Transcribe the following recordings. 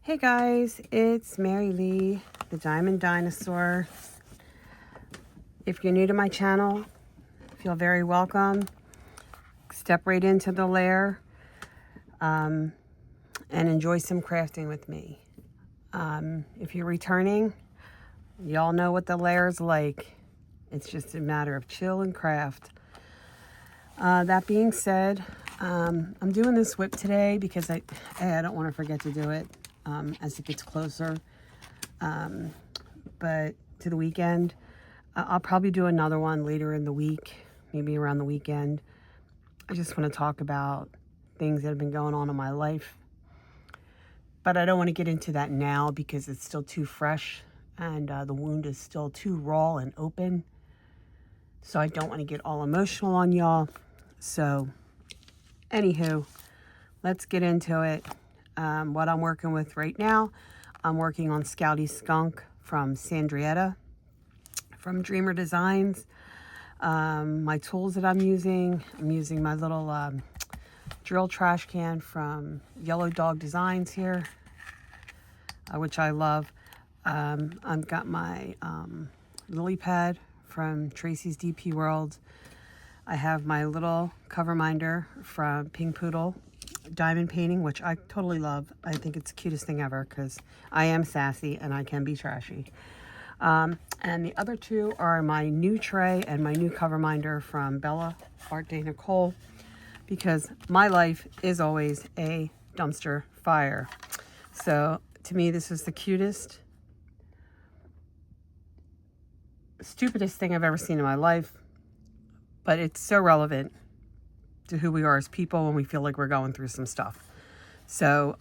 Hey guys, it's Mary Lee, the Diamond Dinosaur. If you're new to my channel, feel very welcome. Step right into the lair and enjoy some crafting with me. If you're returning, y'all know what the lair is like. It's just a matter of chill and craft. That being said, I'm doing this WIP today because I don't want to forget to do it as it gets closer. But to the weekend, I'll probably do another one later in the week, maybe around the weekend. I just want to talk about things that have been going on in my life. But I don't want to get into that now because it's still too fresh and the wound is still too raw and open. So I don't want to get all emotional on y'all. So, anywho, let's get into it. What I'm working with right now, I'm working on Scouty Skunk from Sandrietta from Dreamer Designs. My tools that I'm using my little drill trash can from Yellow Dog Designs here, which I love. I've got my lily pad from Tracy's DP World. I have my little cover minder from Pink Poodle diamond painting, which I totally love. I think it's the cutest thing ever because I am sassy and I can be trashy. And the other two are my new tray and my new cover minder from Bella Art Day Nicole, because my life is always a dumpster fire. So to me, this is the cutest, stupidest thing I've ever seen in my life. But it's so relevant to who we are as people when we feel like we're going through some stuff. So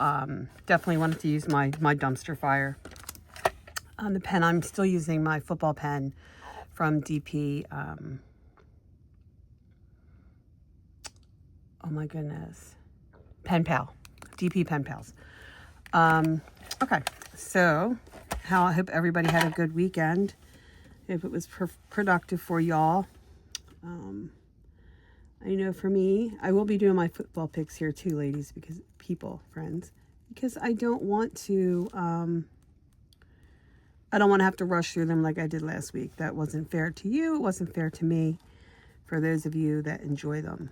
definitely wanted to use my dumpster fire. The pen, I'm still using my football pen from DP. Oh my goodness. Pen Pal. DP Pen Pals. Okay, so I hope everybody had a good weekend. If it was productive for y'all. I know for me, I will be doing my football picks here too, ladies, because friends, because I don't want to, I don't want to have to rush through them like I did last week. That wasn't fair to you. It wasn't fair to me, for those of you that enjoy them.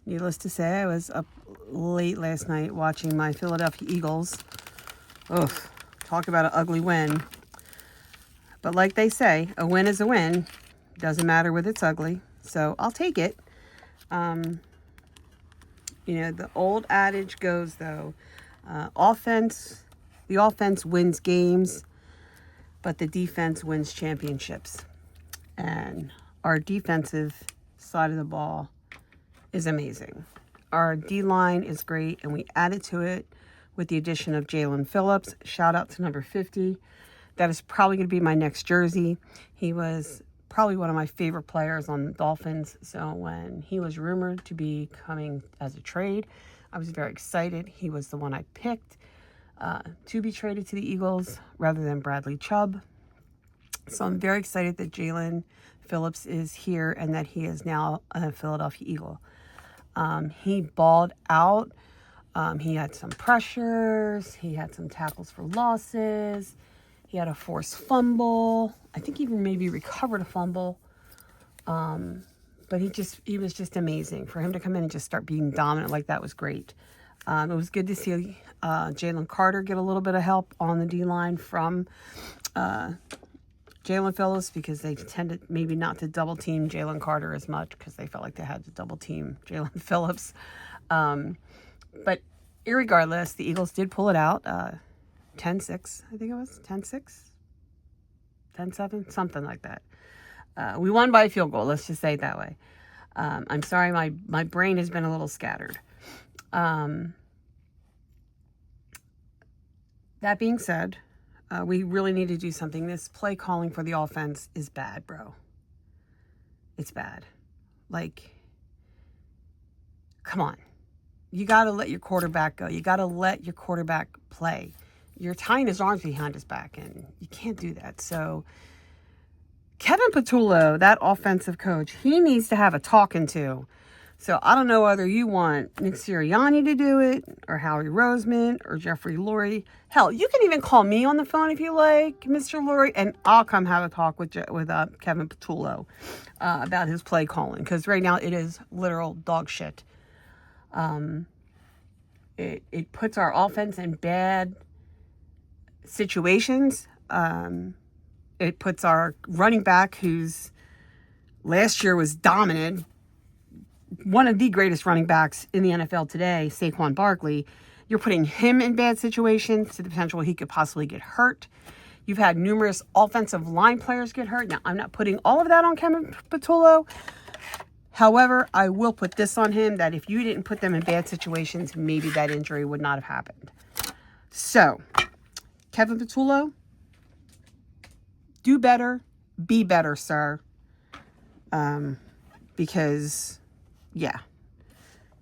Needless to say, I was up late last night watching my Philadelphia Eagles. Ugh, talk about an ugly win. But like they say, a win is a win. Doesn't matter whether it's ugly. So I'll take it. You know, the old adage goes, though, the offense wins games, but the defense wins championships. And our defensive side of the ball is amazing. Our D-line is great, and we added to it with the addition of Jalen Phillips. Shout out to number 50. That is probably going to be my next jersey. He was probably one of my favorite players on the Dolphins. So when he was rumored to be coming as a trade, I was very excited. He was the one I picked to be traded to the Eagles rather than Bradley Chubb. So I'm very excited that Jalen Phillips is here and that he is now a Philadelphia Eagle. He balled out. He had some pressures. He had some tackles for losses. He had a forced fumble. I think he even maybe recovered a fumble. But he was just amazing. For him to come in and just start being dominant like that was great. It was good to see Jalen Carter get a little bit of help on the D-line from Jalen Phillips, because they tended maybe not to double team Jalen Carter as much because they felt like they had to double team Jalen Phillips. But irregardless, the Eagles did pull it out. 10-6, I think it was 10-6, 10-7, something like that. We won by a field goal. Let's just say it that way. I'm sorry, my brain has been a little scattered. That being said, we really need to do something. This play calling for the offense is bad, bro. It's bad. Like, come on. You got to let your quarterback go. You got to let your quarterback play. You're tying his arms behind his back, and you can't do that. So Kevin Patullo, that offensive coach, he needs to have a talking to So I don't know whether you want Nick Sirianni to do it, or Howie Roseman, or Jeffrey Lurie. Hell, you can even call me on the phone if you like, Mr. Lurie, and I'll come have a talk with Kevin Patullo about his play calling, because right now it is literal dog shit. It puts our offense in bad situations. It puts our running back, who's last year was dominant, one of the greatest running backs in the NFL today, Saquon Barkley. You're putting him in bad situations to the potential he could possibly get hurt. You've had numerous offensive line players get hurt. Now, I'm not putting all of that on Kevin Patullo. However, I will put this on him, that if you didn't put them in bad situations, maybe that injury would not have happened. So, Kevin Patullo, do better, be better, sir. Because, yeah,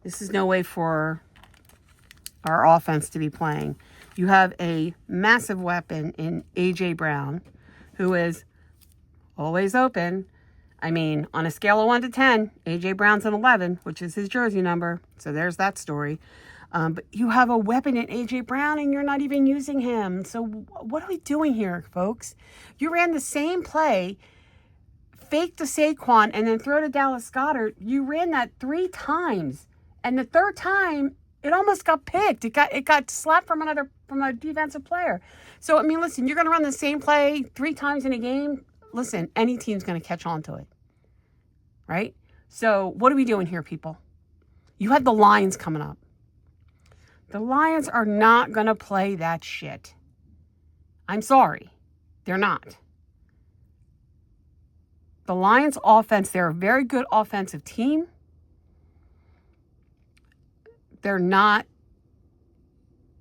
this is no way for our offense to be playing. You have a massive weapon in A.J. Brown, who is always open. I mean, on a scale of 1 to 10, A.J. Brown's an 11, which is his jersey number. So there's that story. But you have a weapon in A.J. Brown, and you're not even using him. So what are we doing here, folks? You ran the same play, fake to Saquon, and then throw to Dallas Goedert. You ran that 3 times. And the third time, it almost got picked. It got slapped from a defensive player. So, I mean, listen, you're going to run the same play 3 times in a game. Listen, any team's going to catch on to it. Right? So, what are we doing here, people? You have the Lions coming up. The Lions are not going to play that shit. I'm sorry. They're not. The Lions offense, they're a very good offensive team. They're not.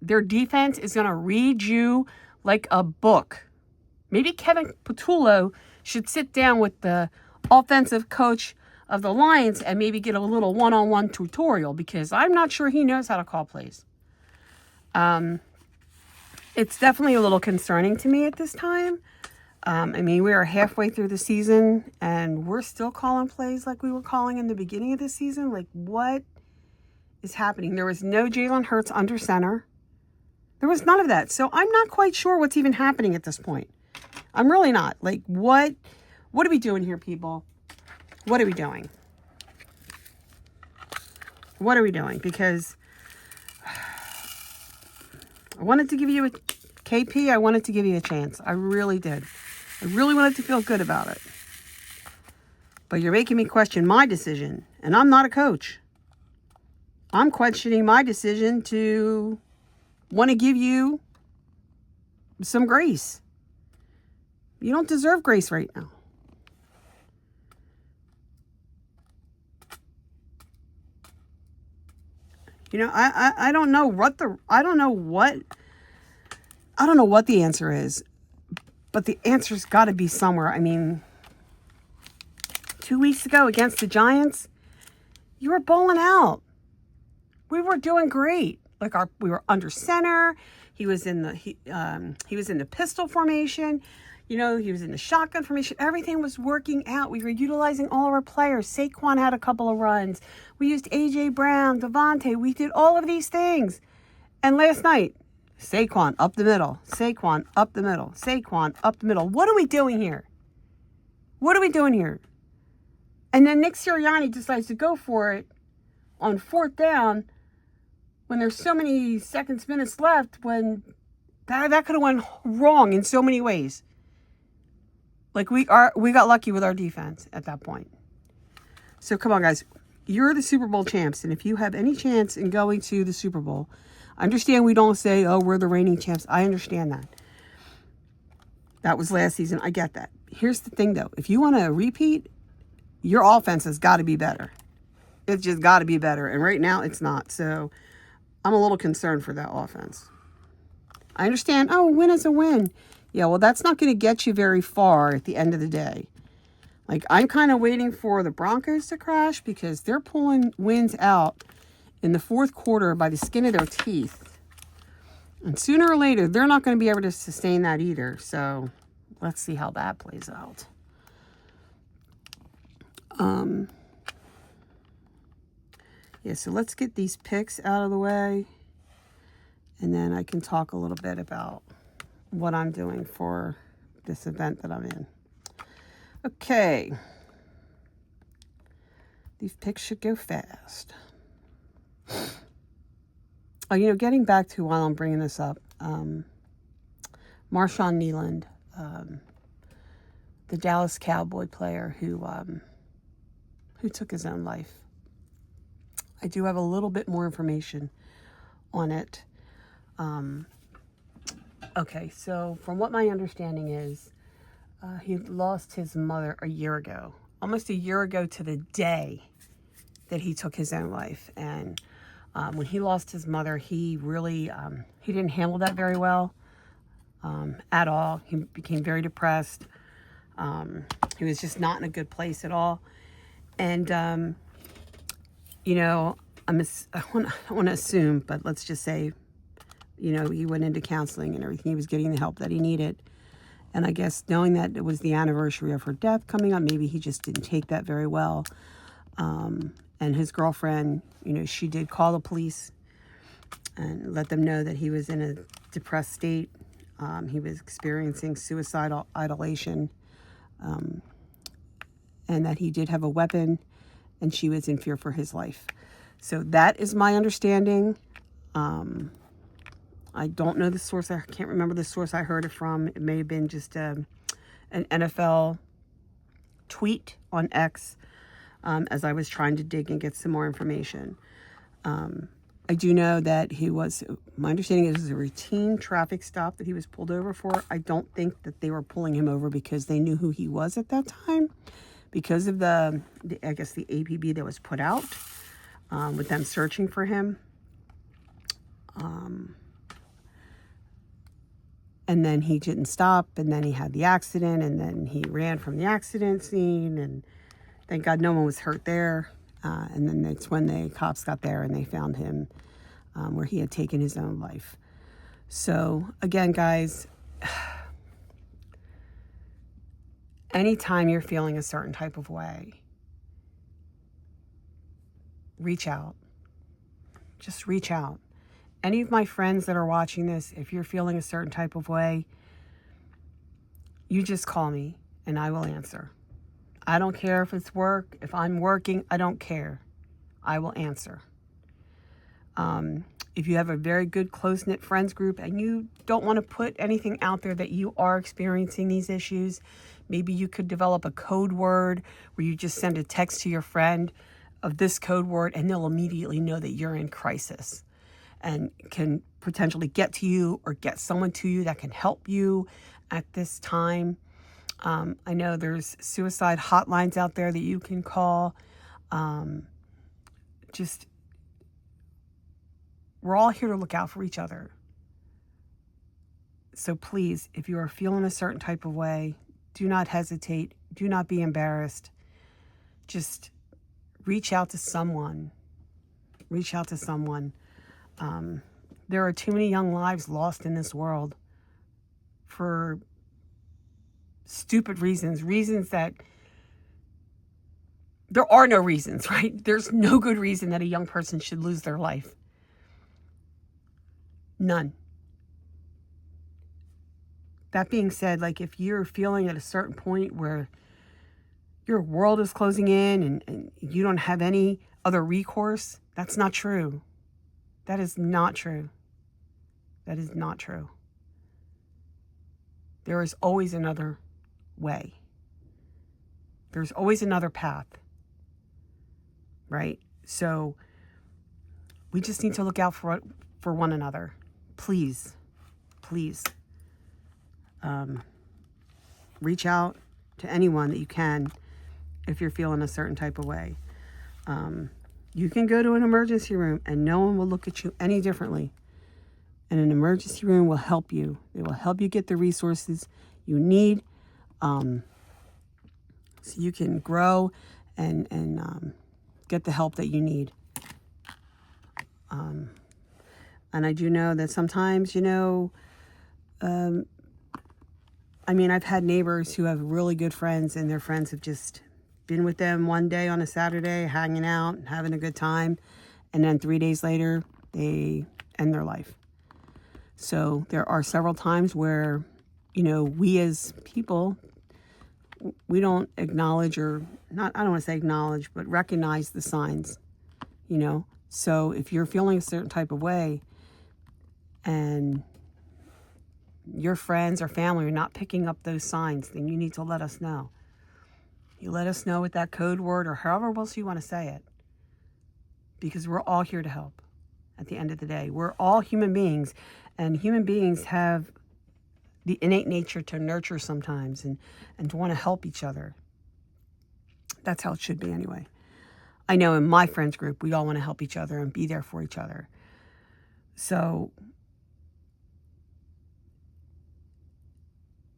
Their defense is going to read you like a book. Maybe Kevin Patullo should sit down with the offensive coach of the Lions and maybe get a little one-on-one tutorial, because I'm not sure he knows how to call plays. It's definitely a little concerning to me at this time. I mean, we are halfway through the season and we're still calling plays like we were calling in the beginning of the season. Like, what is happening? There was no Jalen Hurts under center. There was none of that. So I'm not quite sure what's even happening at this point. I'm really not. Like, what are we doing here, people? What are we doing? What are we doing? Because I wanted to give you a KP. I wanted to give you a chance. I really did. I really wanted to feel good about it. But you're making me question my decision. And I'm not a coach. I'm questioning my decision to want to give you some grace. You don't deserve grace right now. You know, I don't know what the answer is, but the answer's got to be somewhere. I mean, 2 weeks ago against the Giants, you were bowling out. We were doing great. Like, we were under center. He was in the pistol formation. You know, he was in the shotgun formation. Everything was working out. We were utilizing all of our players. Saquon had a couple of runs. We used A.J. Brown, Devontae. We did all of these things. And last night, Saquon up the middle. Saquon up the middle. Saquon up the middle. What are we doing here? What are we doing here? And then Nick Sirianni decides to go for it on 4th down when there's so many seconds, minutes left, when that could have went wrong in so many ways. Like, we got lucky with our defense at that point. So come on, guys. You're the Super Bowl champs, and if you have any chance in going to the Super Bowl, understand we don't say, oh, we're the reigning champs. I understand that. That was last season. I get that. Here's the thing, though. If you want to repeat, your offense has got to be better. It's just got to be better. And right now, it's not. So I'm a little concerned for that offense. I understand, oh, a win is a win. Yeah, well, that's not going to get you very far at the end of the day. Like, I'm kind of waiting for the Broncos to crash because they're pulling wins out in the 4th quarter by the skin of their teeth. And sooner or later, they're not going to be able to sustain that either. So let's see how that plays out. Yeah, so let's get these pics out of the way, and then I can talk a little bit about what I'm doing for this event that I'm in. Okay. These pics should go fast. Oh, you know, getting back to while I'm bringing this up, Marshawn Kneeland, the Dallas Cowboy player who took his own life. I do have a little bit more information on it. Okay, so from what my understanding is, he lost his mother a year ago, almost a year ago to the day that he took his own life. And when he lost his mother, he really, he didn't handle that very well at all. He became very depressed. He was just not in a good place at all. And, you know, I don't want to assume, but let's just say, you know, he went into counseling and everything. He was getting the help that he needed. And I guess knowing that it was the anniversary of her death coming up, maybe he just didn't take that very well. And his girlfriend, you know, she did call the police and let them know that he was in a depressed state. He was experiencing suicidal ideation, and that he did have a weapon, and she was in fear for his life. So that is my understanding. I don't know the source. I can't remember the source I heard it from. It may have been just an NFL tweet on X as I was trying to dig and get some more information. I do know that my understanding is it was a routine traffic stop that he was pulled over for. I don't think that they were pulling him over because they knew who he was at that time, because of the I guess the APB that was put out with them searching for him. And then he didn't stop, and then he had the accident, and then he ran from the accident scene, and thank God no one was hurt there. And then that's when the cops got there and they found him where he had taken his own life. So again, guys, anytime you're feeling a certain type of way, reach out. Just reach out. Any of my friends that are watching this, if you're feeling a certain type of way, you just call me and I will answer. I don't care if it's work. If I'm working, I don't care. I will answer. If you have a very good close-knit friends group and you don't want to put anything out there that you are experiencing these issues, maybe you could develop a code word where you just send a text to your friend of this code word and they'll immediately know that you're in crisis and can potentially get to you or get someone to you that can help you at this time. I know there's suicide hotlines out there that you can call. We're all here to look out for each other. So please, if you are feeling a certain type of way, do not hesitate. Do not be embarrassed. Just reach out to someone. Reach out to someone. There are too many young lives lost in this world for stupid reasons that there are no reasons, right? There's no good reason that a young person should lose their life. None. That being said, like if you're feeling at a certain point where your world is closing in and you don't have any other recourse, that's not true. That is not true. That is not true. There is always another way. There's always another path, right? So we just need to look out for one another. Please, please. Reach out to anyone that you can if you're feeling a certain type of way. You can go to an emergency room and no one will look at you any differently. And an emergency room will help you. It will help you get the resources you need so you can grow and get the help that you need. And I do know that sometimes, I've had neighbors who have really good friends and their friends have just been with them one day on a Saturday, hanging out and having a good time. and then 3 days later, they end their life. So there are several times where, we as people, we don't acknowledge I don't want to say acknowledge, but recognize the signs, So if you're feeling a certain type of way and your friends or family are not picking up those signs, then you need to let us know. You let us know with that code word or however else you want to say it. Because we're all here to help at the end of the day. We're all human beings, and human beings have the innate nature to nurture sometimes and to want to help each other. That's how it should be anyway. I know in my friends group, we all want to help each other and be there for each other. So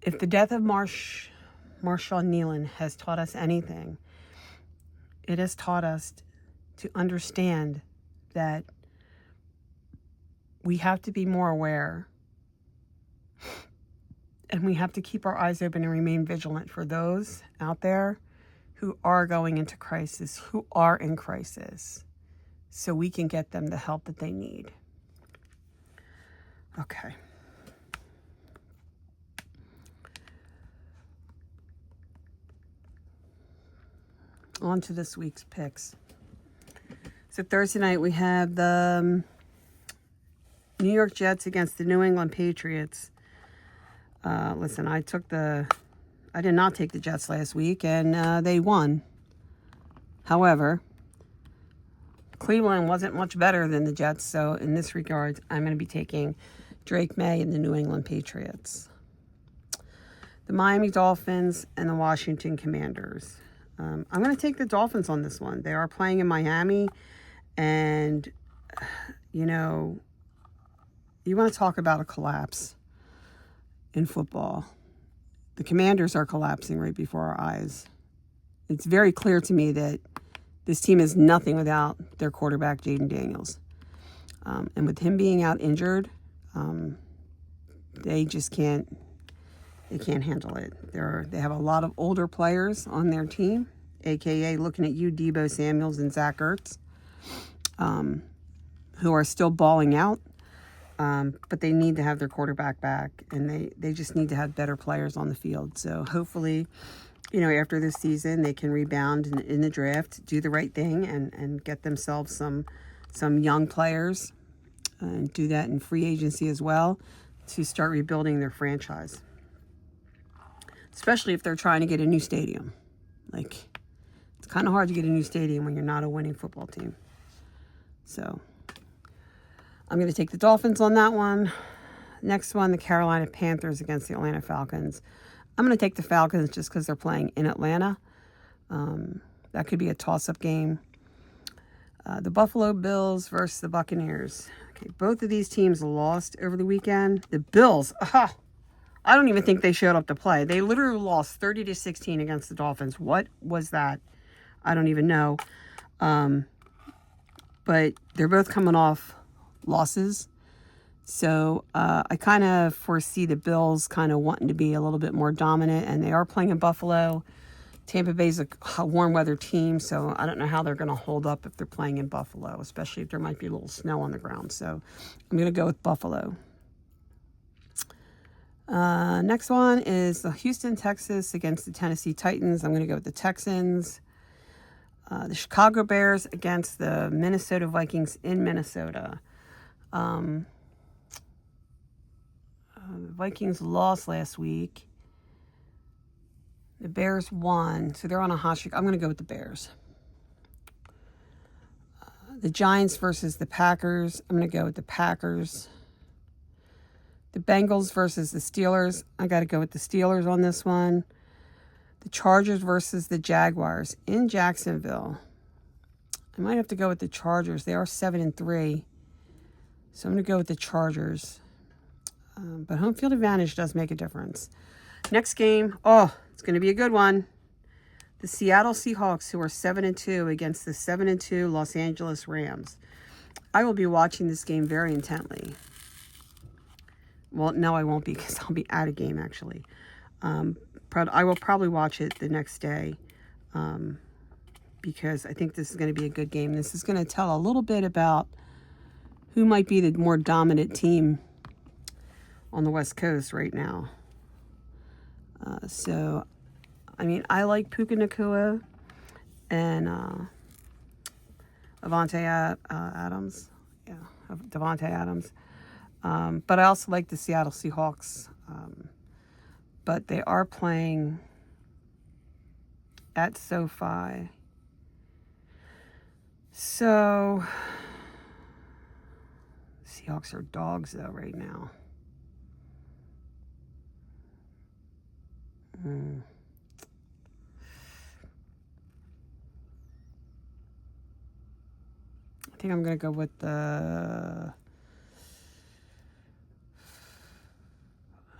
if the death of Marshawn Nealon has taught us anything, it has taught us to understand that we have to be more aware, and we have to keep our eyes open and remain vigilant for those out there who are going into crisis, who are in crisis, so we can get them the help that they need. Okay. On to this week's picks. So Thursday night we have the New York Jets against the New England Patriots. Listen, I did not take the Jets last week, and they won. However, Cleveland wasn't much better than the Jets, so in this regard, I'm going to be taking Drake May and the New England Patriots. The Miami Dolphins and the Washington Commanders. I'm going to take the Dolphins on this one. They are playing in Miami, and, you want to talk about a collapse in football. The Commanders are collapsing right before our eyes. It's very clear to me that this team is nothing without their quarterback, Jaden Daniels. And with him being out injured, they just can't handle it. They have a lot of older players on their team, a.k.a. looking at you, Deebo Samuels and Zach Ertz, who are still balling out. But they need to have their quarterback back, and they just need to have better players on the field. So hopefully, after this season, they can rebound in the draft, do the right thing, and get themselves some young players, and do that in free agency as well to start rebuilding their franchise. Especially if they're trying to get a new stadium. It's kind of hard to get a new stadium when you're not a winning football team. So I'm going to take the Dolphins on that one. Next one, the Carolina Panthers against the Atlanta Falcons. I'm going to take the Falcons just because they're playing in Atlanta. That could be a toss-up game. The Buffalo Bills versus the Buccaneers. Okay, both of these teams lost over the weekend. The Bills, I don't even think they showed up to play. They literally lost 30-16 against the Dolphins. What was that? I don't even know. But they're both coming off losses. So I kind of foresee the Bills kind of wanting to be a little bit more dominant, and they are playing in Buffalo. Tampa Bay's a warm weather team, so I don't know how they're going to hold up if they're playing in Buffalo, especially if there might be a little snow on the ground. So I'm going to go with Buffalo. Next one is the Houston Texans against the Tennessee Titans. I'm going to go with the Texans. The Chicago Bears against the Minnesota Vikings in Minnesota. The Vikings lost last week. The Bears won, so they're on a hot streak. I'm going to go with the Bears. The Giants versus the Packers. I'm going to go with the Packers. The Bengals versus the Steelers. I got to go with the Steelers on this one. The Chargers versus the Jaguars in Jacksonville. I might have to go with the Chargers. They are 7-3. So I'm going to go with the Chargers. But home field advantage does make a difference. Next game. It's going to be a good one. The Seattle Seahawks, who are 7-2, against the 7-2 Los Angeles Rams. I will be watching this game very intently. Well, no, I won't be, because I'll be at a game, actually. I will probably watch it the next day, because I think this is going to be a good game. This is going to tell a little bit about who might be the more dominant team on the West Coast right now. So, I mean, I like Puka Nacua and Adams. Yeah, Devontae Adams. But I also like the Seattle Seahawks. But they are playing at SoFi. So, Seahawks are dogs, though, right now. I think I'm going to go with the...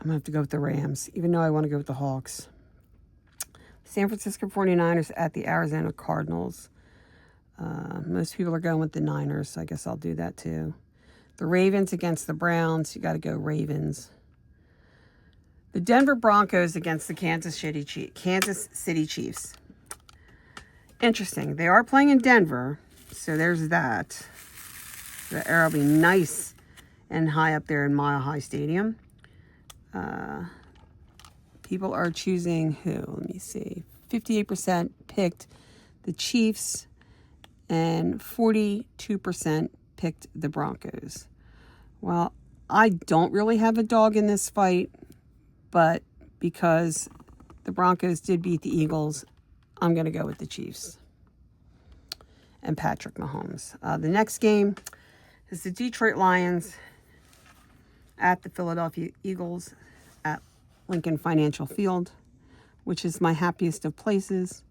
I'm going to have to go with the Rams, even though I want to go with the Hawks. San Francisco 49ers at the Arizona Cardinals. Most people are going with the Niners, so I guess I'll do that too. The Ravens against the Browns. You got to go Ravens. The Denver Broncos against the Kansas City Chiefs. Interesting. They are playing in Denver, so there's that. The air will be nice and high up there in Mile High Stadium. People are choosing who? Let me see. 58% picked the Chiefs and 42% picked the Broncos. Well, I don't really have a dog in this fight, but because the Broncos did beat the Eagles, I'm going to go with the Chiefs and Patrick Mahomes. The next game is the Detroit Lions at the Philadelphia Eagles at Lincoln Financial Field, which is my happiest of places.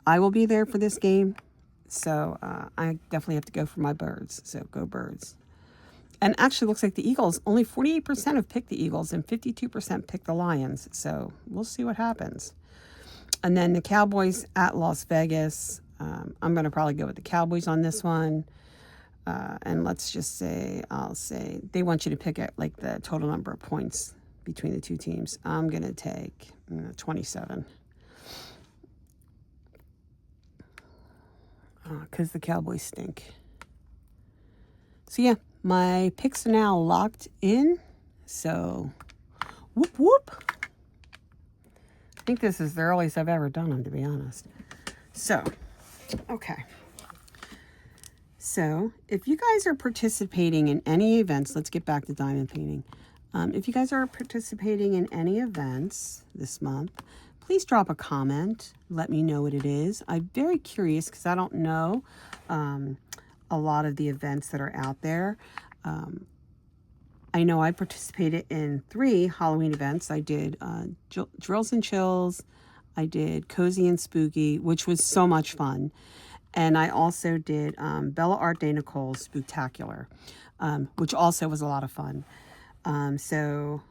I will be there for this game, so I definitely have to go for my Birds. So go Birds. And actually looks like the Eagles, only 48% have picked the Eagles and 52% picked the Lions. So we'll see what happens. And then the Cowboys at Las Vegas. I'm going to probably go with the Cowboys on this one. And let's just say, I'll say they want you to pick at like the total number of points between the two teams. I'm going to take 27. Because the Cowboys stink. So yeah, my picks are now locked in. So, whoop whoop. I think this is the earliest I've ever done them, to be honest. So, okay. So, if you guys are participating in any events, let's get back to diamond painting. If you guys are participating in any events this month, please drop a comment. Let me know what it is. I'm very curious because I don't know a lot of the events that are out there. I know I participated in 3 Halloween events. I did Drills and Chills. I did Cozy and Spooky, which was so much fun. And I also did Bella Art de Nicole's Spooktacular, which also was a lot of fun. So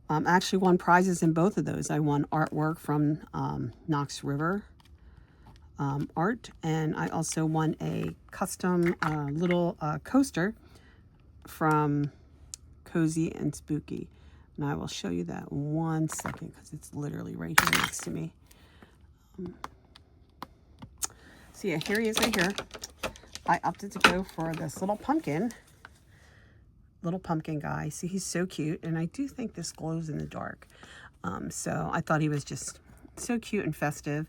I actually won prizes in both of those. I won artwork from Knox River Art, and I also won a custom little coaster from Cozy and Spooky. And I will show you that in 1 second because it's literally right here next to me. So yeah, here he is right here. I opted to go for this little pumpkin guy. See, he's so cute, and I do think this glows in the dark. So I thought he was just so cute and festive.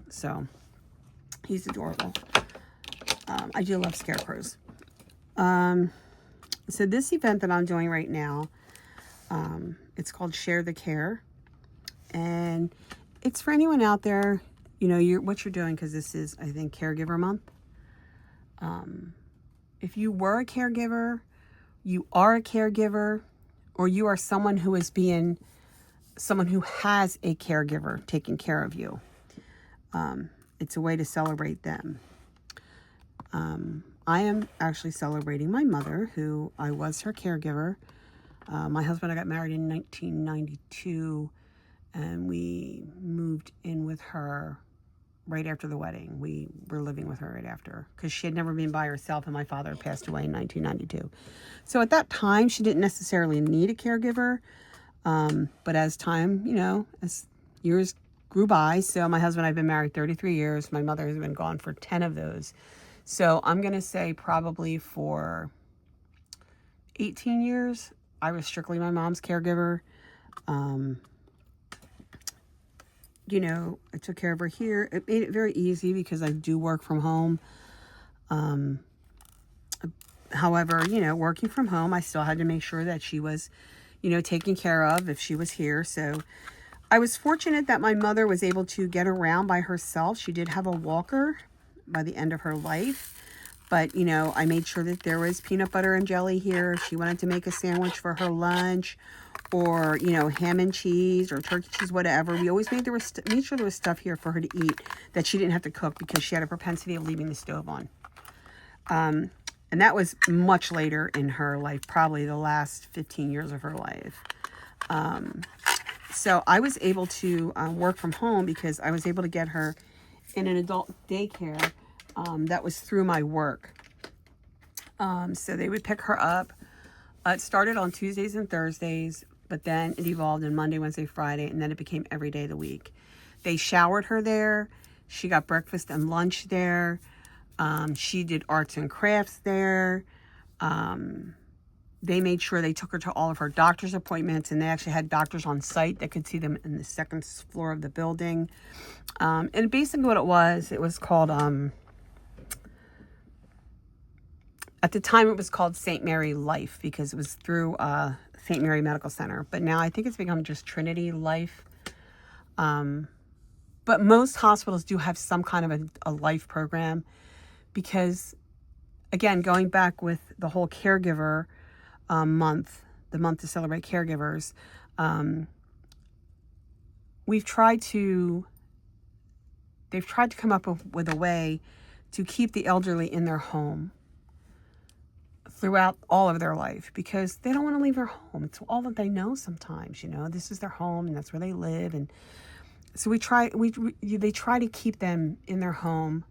So he's adorable. I do love scarecrows. So this event that I'm doing right now, it's called Share the Care, and it's for anyone out there, you know, what you're doing, because this is, I think, Caregiver Month. If you were a caregiver, you are a caregiver, or you are someone who has a caregiver taking care of you. It's a way to celebrate them. I am actually celebrating my mother, who I was her caregiver. My husband and I got married in 1992, and we moved in with her right after the wedding. We were living with her right after, because she had never been by herself, and my father had passed away in 1992. So at that time, she didn't necessarily need a caregiver. But as time, you know, as years grew by. So my husband and I have been married 33 years. My mother has been gone for 10 of those. So I'm going to say probably for 18 years, I was strictly my mom's caregiver. You know, I took care of her here. It made it very easy because I do work from home. However, you know, working from home, I still had to make sure that she was, you know, taken care of if she was here. So I was fortunate that my mother was able to get around by herself. She did have a walker by the end of her life. But, you know, I made sure that there was peanut butter and jelly here. If she wanted to make a sandwich for her lunch, or, you know, ham and cheese or turkey cheese, whatever. We always made sure there was stuff here for her to eat that she didn't have to cook because she had a propensity of leaving the stove on. And that was much later in her life, probably the last 15 years of her life. So I was able to work from home because I was able to get her in an adult daycare that was through my work. So they would pick her up. It started on Tuesdays and Thursdays, but then it evolved in Monday, Wednesday, Friday, and then it became every day of the week. They showered her there. She got breakfast and lunch there. She did arts and crafts there. They made sure they took her to all of her doctor's appointments, and they actually had doctors on site that could see them in the second floor of the building. And basically what it was called, at the time it was called St. Mary Life because it was through St. Mary Medical Center. But now I think it's become just Trinity Life. But most hospitals do have some kind of a life program because, again, going back with the whole caregiver month, the month to celebrate caregivers, they've tried to come up with a way to keep the elderly in their home throughout all of their life because they don't want to leave their home. It's all that they know sometimes, you know. This is their home and that's where they live. And so they try to keep them in their home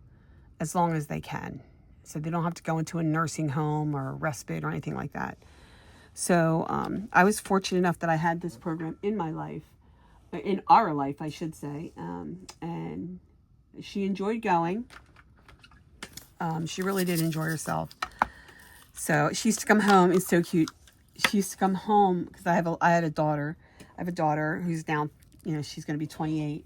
as long as they can. So they don't have to go into a nursing home or respite or anything like that. So I was fortunate enough that I had this program in my life, in our life, I should say. And she enjoyed going. She really did enjoy herself. So she used to come home. It's so cute. She used to come home because I had a daughter. I have a daughter who's now, you know, she's going to be 28.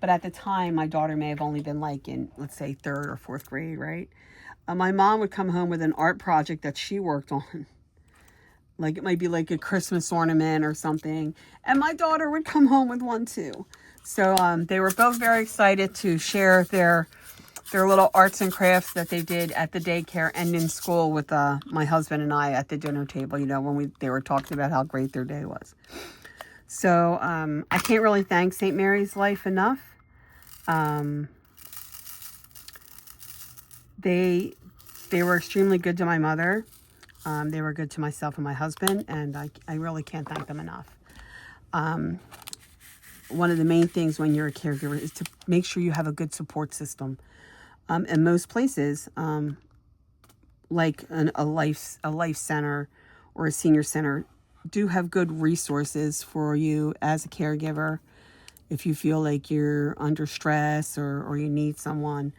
But at the time, my daughter may have only been like in, let's say, 3rd or 4th grade, right? My mom would come home with an art project that she worked on. Like it might be like a Christmas ornament or something. And my daughter would come home with one too. So they were both very excited to share their little arts and crafts that they did at the daycare and in school with my husband and I at the dinner table, you know, when they were talking about how great their day was. So I can't really thank St. Mary's Life enough. They were extremely good to my mother. They were good to myself and my husband, and I really can't thank them enough. One of the main things when you're a caregiver is to make sure you have a good support system. In most places, like a life center or a senior center, do have good resources for you as a caregiver if you feel like you're under stress or you need someone.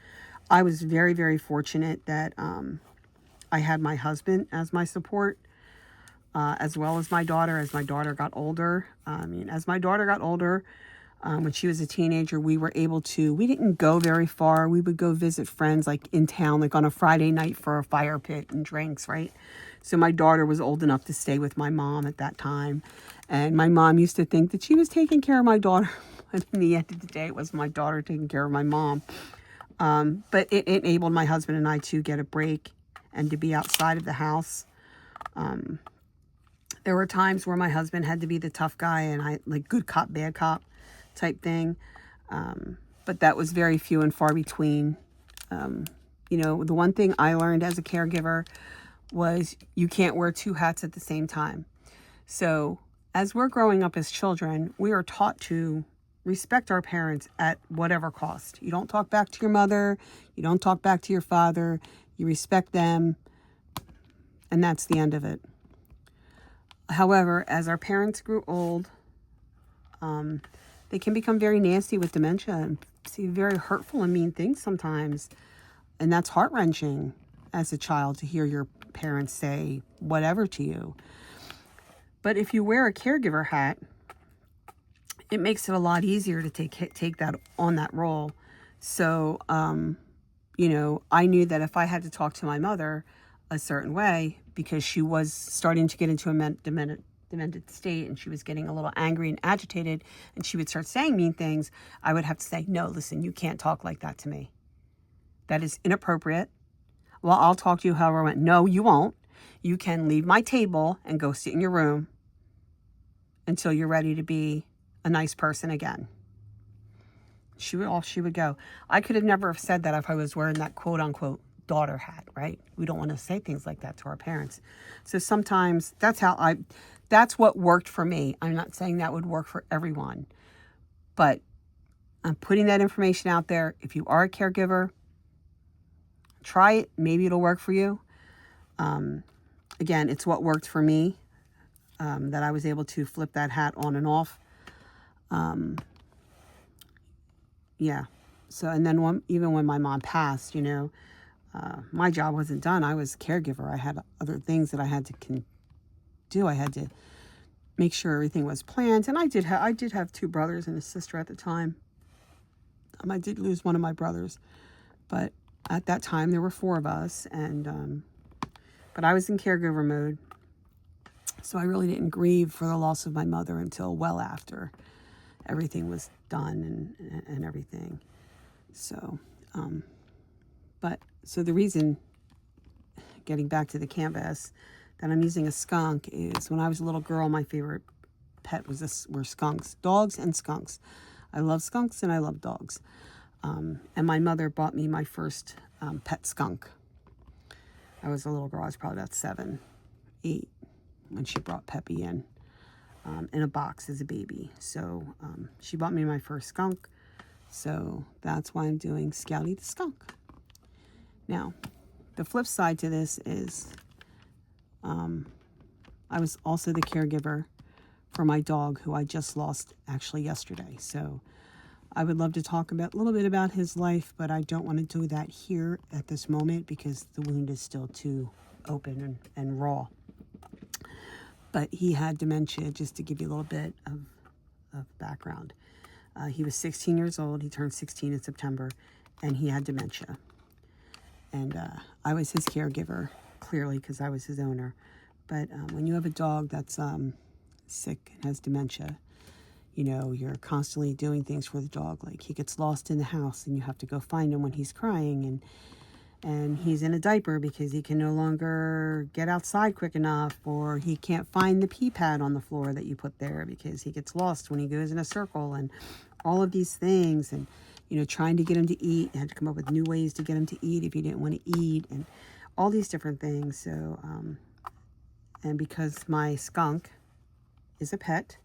I was very, very fortunate that I had my husband as my support, as well as my daughter as my daughter got older. As my daughter got older, when she was a teenager, we didn't go very far. We would go visit friends like in town, like on a Friday night for a fire pit and drinks, right? So my daughter was old enough to stay with my mom at that time. And my mom used to think that she was taking care of my daughter. But in the end of the day, it was my daughter taking care of my mom. But it enabled my husband and I to get a break and to be outside of the house. There were times where my husband had to be the tough guy and I like good cop, bad cop type thing. But that was very few and far between. The one thing I learned as a caregiver was you can't wear two hats at the same time. So as we're growing up as children, we are taught to respect our parents at whatever cost. You don't talk back to your mother. You don't talk back to your father. You respect them. And that's the end of it. However, as our parents grew old, they can become very nasty with dementia and see very hurtful and mean things sometimes. And that's heart-wrenching as a child to hear your parents say whatever to you. But if you wear a caregiver hat, it makes it a lot easier to take that on that role. So, you know, I knew that if I had to talk to my mother a certain way, because she was starting to get into a demented state and she was getting a little angry and agitated and she would start saying mean things, I would have to say, no, listen, you can't talk like that to me. That is inappropriate. Well, I'll talk to you however I want. No, you won't. You can leave my table and go sit in your room until you're ready to be a nice person again. She would go. I could have never have said that if I was wearing that quote unquote daughter hat, right? We don't want to say things like that to our parents. So sometimes that's what worked for me. I'm not saying that would work for everyone, but I'm putting that information out there. If you are a caregiver, try it. Maybe it'll work for you. Again, it's what worked for me, that I was able to flip that hat on and off. Yeah. So, and then even when my mom passed, you know, my job wasn't done. I was a caregiver. I had other things that I had to do. I had to make sure everything was planned. And I did have two brothers and a sister at the time. I did lose one of my brothers, but at that time there were four of us, and but I was in caregiver mode. So I really didn't grieve for the loss of my mother until well after everything was done and everything. So, so the reason, getting back to the canvas, that I'm using a skunk is when I was a little girl, my favorite pet were skunks, dogs and skunks. I love skunks and I love dogs. And my mother bought me my first pet skunk. I was a little girl. I was probably about 7, 8 when she brought Peppy in a box as a baby. So she bought me my first skunk. So that's why I'm doing Scouty the skunk. Now, the flip side to this is I was also the caregiver for my dog, who I just lost actually yesterday. So I would love to talk a little bit about his life, but I don't want to do that here at this moment because the wound is still too open and raw. But he had dementia, just to give you a little bit of background. He was 16 years old. He turned 16 in September, and he had dementia. And I was his caregiver, clearly, because I was his owner. But when you have a dog that's sick and has dementia, you know, you're constantly doing things for the dog. Like, he gets lost in the house and you have to go find him when he's crying, and he's in a diaper because he can no longer get outside quick enough, or he can't find the pee pad on the floor that you put there because he gets lost when he goes in a circle, and all of these things. And, you know, trying to get him to eat, I had to come up with new ways to get him to eat if he didn't want to eat, and all these different things. So, and because my skunk is a pet,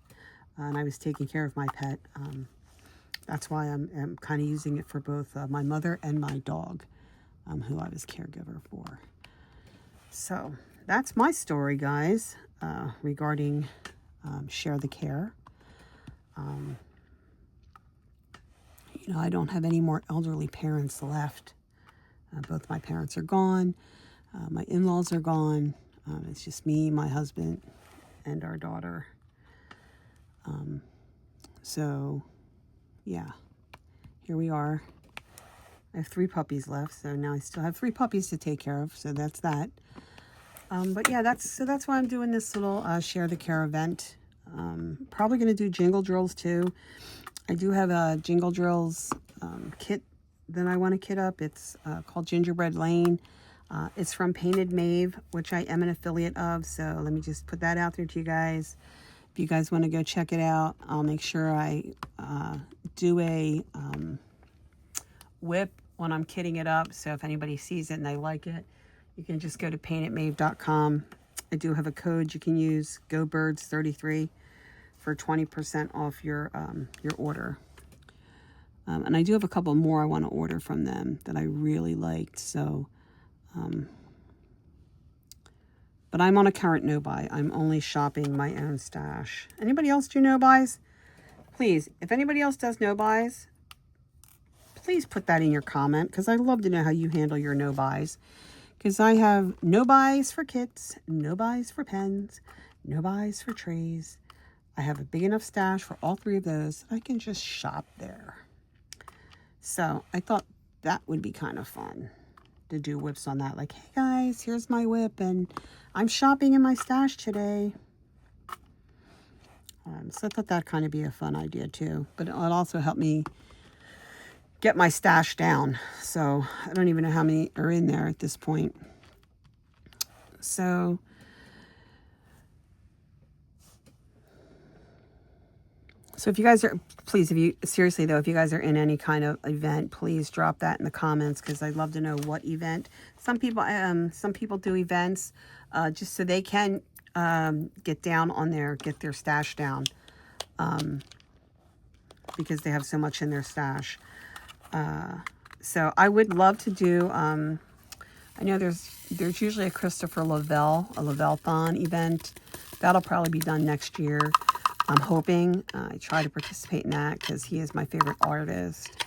and I was taking care of my pet, that's why I'm kind of using it for both my mother and my dog, who I was caregiver for. So that's my story, guys, regarding Share the Care. You know, I don't have any more elderly parents left. Both my parents are gone. My in-laws are gone. It's just me, my husband, and our daughter. So, yeah, here we are. I have 3 puppies left, so now I still have 3 puppies to take care of, so that's that. But yeah, that's why I'm doing this little Share the Care event. Probably going to do jingle drills too. I do have a jingle drills kit that I want to kit up. It's called Gingerbread Lane. It's from Painted Maeve, which I am an affiliate of, so let me just put that out there to you guys. If you guys want to go check it out, I'll make sure I do a WIP when I'm kitting it up. So if anybody sees it and they like it, you can just go to paintedmave.com. I do have a code you can use, GoBirds33, for 20% off your order. And I do have a couple more I want to order from them that I really liked. So, but I'm on a current no-buy. I'm only shopping my own stash. Anybody else do no-buys? please, if anybody else does no-buys, please put that in your comment, because I'd love to know how you handle your no-buys. Because I have no-buys for kits, no-buys for pens, no-buys for trays. I have a big enough stash for all three of those that I can just shop there. So I thought that would be kind of fun to do WIPs on that. Like, hey guys, here's my WIP and I'm shopping in my stash today. So I thought that'd kind of be a fun idea too. But it'll also help me get my stash down. So I don't even know how many are in there at this point. So if you guys are, please, if you, seriously though, if you guys are in any kind of event, please drop that in the comments, because I'd love to know what event. Some people do events just so they can get down on get their stash down, because they have so much in their stash. So I would love to do, I know there's usually a Christopher Lavelle-thon event. That'll probably be done next year. I'm hoping. I try to participate in that because he is my favorite artist.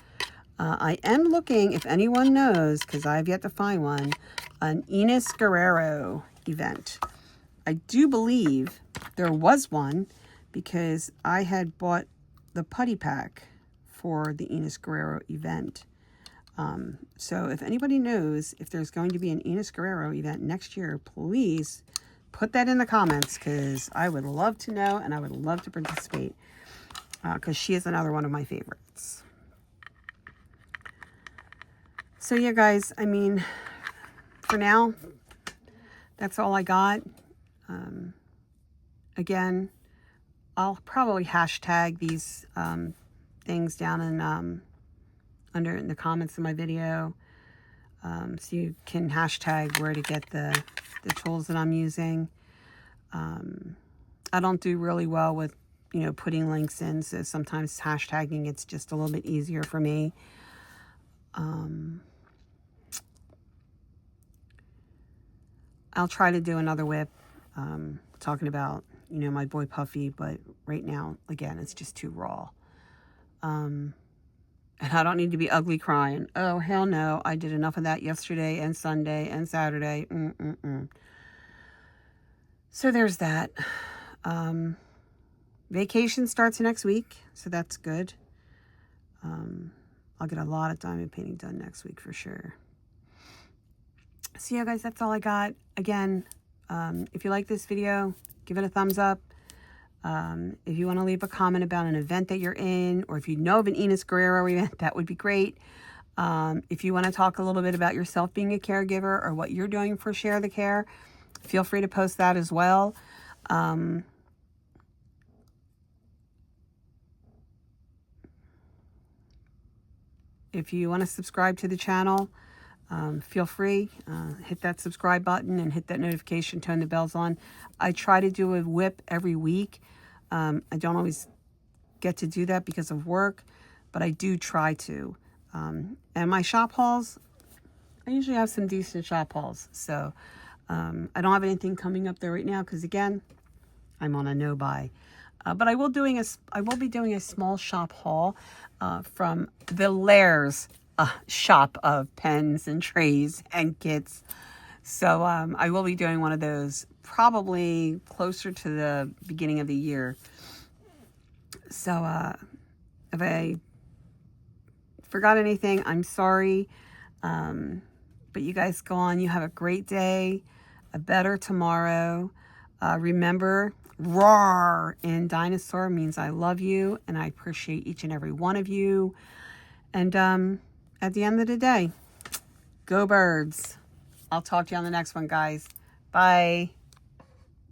I am looking, if anyone knows, because I've yet to find one, an Enos Guerrero event. I do believe there was one because I had bought the putty pack for the Enos Guerrero event. So if anybody knows if there's going to be an Enos Guerrero event next year, please put that in the comments, because I would love to know and I would love to participate, because she is another one of my favorites. So yeah, guys, I mean, for now, that's all I got. Again, I'll probably hashtag these things down in in the comments of my video, so you can hashtag where to get the tools that I'm using. I don't do really well with, putting links in, so sometimes hashtagging, it's just a little bit easier for me. I'll try to do another WIP talking about, my boy Puffy, but right now, again, it's just too raw. And I don't need to be ugly crying. Oh, hell no. I did enough of that yesterday and Sunday and Saturday. So there's that. Vacation starts next week, so that's good. I'll get a lot of diamond painting done next week for sure. So yeah, guys, that's all I got. Again, if you like this video, give it a thumbs up. If you want to leave a comment about an event that you're in, or if you know of an Enos Guerrero event, that would be great. If you want to talk a little bit about yourself being a caregiver or what you're doing for Share the Care, feel free to post that as well. If you want to subscribe to the channel, feel free. Hit that subscribe button and hit that notification, turn the bells on. I try to do a WIP every week. I don't always get to do that because of work, but I do try to. And my shop hauls, I usually have some decent shop hauls. So I don't have anything coming up there right now because, again, I'm on a no-buy. But I will be doing a small shop haul from the Lairs shop of pens and trays and kits. So I will be doing one of those probably closer to the beginning of the year. So if I forgot anything, I'm sorry. But you guys go on. You have a great day, a better tomorrow. Remember, roar in dinosaur means I love you and I appreciate each and every one of you. And at the end of the day, go birds. I'll talk to you on the next one, guys. Bye.